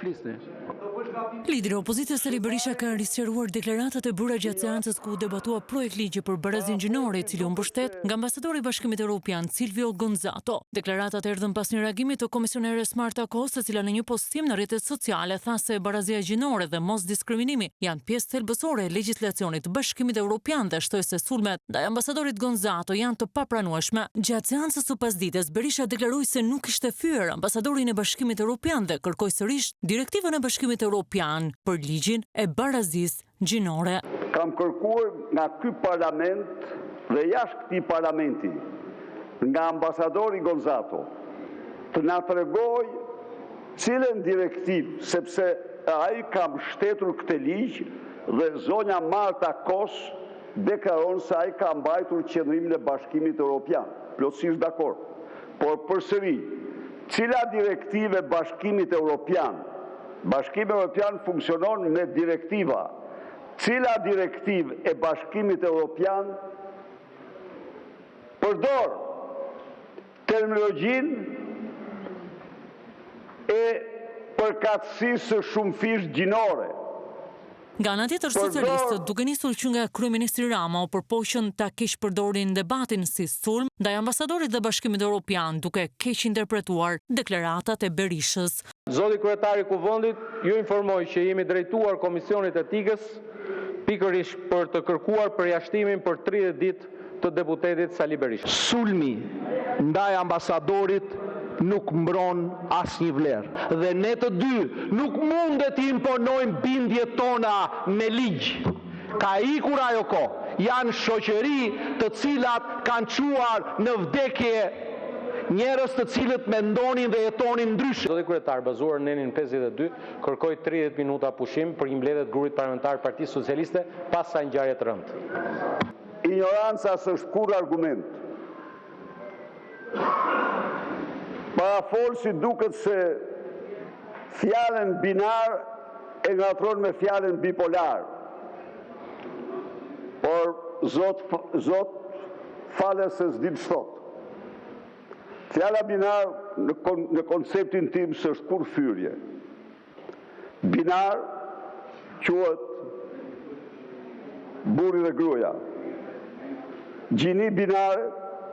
Flisni. Lideri i opozitës Sali Berisha ka risqaruar deklaratat e bëra gjatë seancës ku u debatua projekt ligji për barazin gjinore, i cili u mbështet nga ambasadori i Bashkimit Evropian Silvio Gonzato. Deklaratat erdhën pas një reagimit të komisioneres Marta Kos, e cila në një postim në rrjetet sociale tha se barazia gjinore dhe mos diskriminimi janë pjesë thelbësore e legjislacionit të Bashkimit Evropian dhe shtoi se sulmet ndaj ambasadorit Gonzato janë të papranueshme. Gjatë seancës së pasdites, Berisha deklaroi se nuk ishte fyer ambasadorin e Bashkimit Evropian dhe kërkoi sërish direktivën e Bashkimit Evropian për ligjin e barazisë gjinore. Kam kërkuar nga ky parlament dhe jashtë këtij parlamenti, nga ambasadori Gonzato, të na tregoj cilën direktivë, sepse ai ka mbështetur këtë ligj dhe zonja Marta Kos deklaron se ai ka mbajtur qendrimin e Bashkimit Evropian. Plotësisht dakord. Por përsëri, cila direktive e Bashkimit Evropian? Bashkimi Evropian funksionon me direktiva. Cila direktivë e Bashkimit Evropian përdor terminologjinë e përkatësisë së shumëfisht gjinore? Nga ana tjetër, socialistët, duke nisur që nga kryeministri Rama u përpoqën ta keq përdorin debatin si sulm ndaj ambasadorit dhe Bashkimit Evropian, duke keq interpretuar deklaratat e Berishës. Zoti kryetari i Kuvendit ju informoj që jemi drejtuar Komisionit Etikës pikërisht për të kërkuar përjashtimin për 30 ditë të deputetit Sali Berisha. Sulmi ndaj ambasadorit nuk mbron asnjë vlerë. Dhe ne të dy nuk mundet të imponojmë bindjet tona me ligj. Ka ikur ajo kohë. Janë shoqëri të cilat kanë çuar në vdekje njerëz të cilët mendonin dhe jetonin ndryshe. Zoti kryetar, bazuar në nenin 52, kërkoi 30 minuta pushim për një mbledhje të grupit parlamentar të Partisë Socialiste pas sa ngjarje të rëndë. Ignoranca s'është kur argument. Parafolsi duket se fjalën binar e ngatron me fjalën bipolar. Por Zot fale se s'di ç'thot. Fjala binar në konceptin tim s'është kur fyrje. Binar quhet burri dhe gruaja. Gjini binare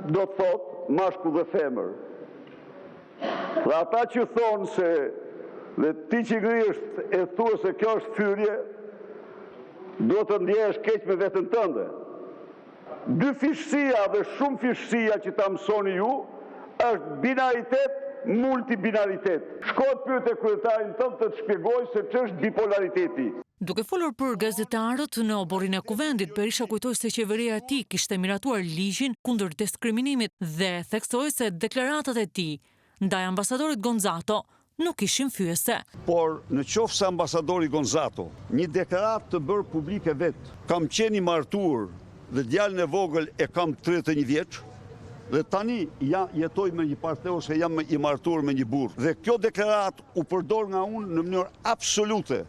do të thot mashkull dhe femër. Dhe ata që thonë se dhe ti që ngrihesh e thua se kjo është fyrje, duhet të ndjehesh keq me veten tënde. Dy fishtësia dhe shumë fishtësia që ta mësoni ju është binaritet, multibinaritet. Shkoj pyet e kryetarin tënd të shpjegoj se ç'është bipolariteti. Duke folur për gazetarët në oborrin e Kuvendit, Berisha kujtoi se qeveria e tij kishte miratuar ligjin kundër diskriminimit dhe theksoi se deklaratat e tij ndaj ambasadorit Gonzato nuk ishin fyese. Por në qoftë se ambasadori Gonzato një deklaratë të bërë publike vet, kam qenë i martuar dhe djalin e vogël e kam 31 vjeç, dhe tani jetoj me një partner ose jam i martuar me një burr. Dhe kjo deklaratë u përdor nga unë në mënyrë absolute,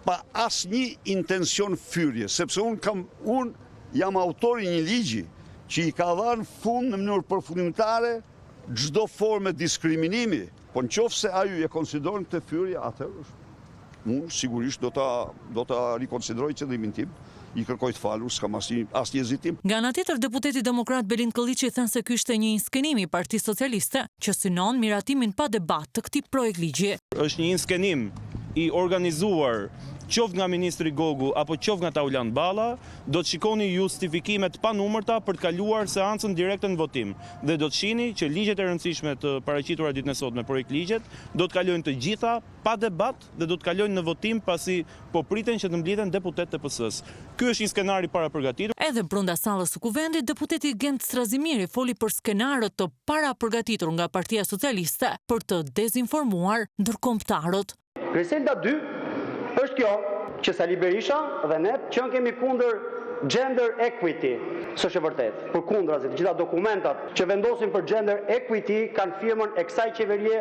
pa asnjë intencion fyrje, sepse unë jam autori një ligji që i ka dhënë fund në mënyrë përfundimtare çdo formë diskriminimi. Po nëse ai e konsideron këtë fyrje, atëherë unë sigurisht do ta rikonsideroj qëllimin tim. I kërkoj të falur, s'kam asnjë hezitim. Nga ana tjetër, deputeti demokrat Belind Kolliçi thënë se ky ishte një inskenim i Partisë Socialiste që synon miratimin pa debat të këtij projekt ligji. Është një inskenim i organizuar qoftë nga ministri Gogu apo qoftë nga Tauland Balla, do të shikoni justifikimet pa numërta për të kaluar seancën direkte në votim. Dhe do të shihni që ligjet e rëndësishme të paraqitura ditën e sotme, projekt ligjet, do të kalojnë të gjitha pa debat dhe do të kalojnë në votim pasi po priten që të mblidhen deputet të PS-s. Ky është një skenar i parapërgatitur. Edhe brenda sallës së Kuvendit, deputeti Gent Strazimiri foli për skenarët të parapërgatitur nga Partia Socialiste për të dezinformuar ndërkombëtarët. Kërcenta 2 është kjo që Sali Berisha dhe ne që kemi kundër gender equity. S'është e vërtetë. Përkundrazi, të gjitha dokumentat që vendosin për gender equity kanë firmën e kësaj qeverie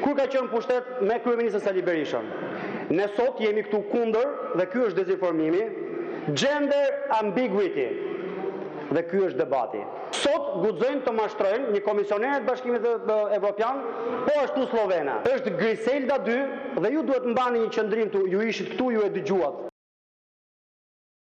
kur ka qenë pushtet me kryeministrin Sali Berisha. Ne sot jemi këtu kundër dhe ky është dezinformimi, gender ambiguity. Dhe ky është debati. Sot guxojnë të mashtrojnë një komisioner të Bashkimit Evropian, po ashtu slovena. Është Griselda 2 dhe ju duhet mbani një qendrim këtu, ju ishit këtu, ju e dëgjuat.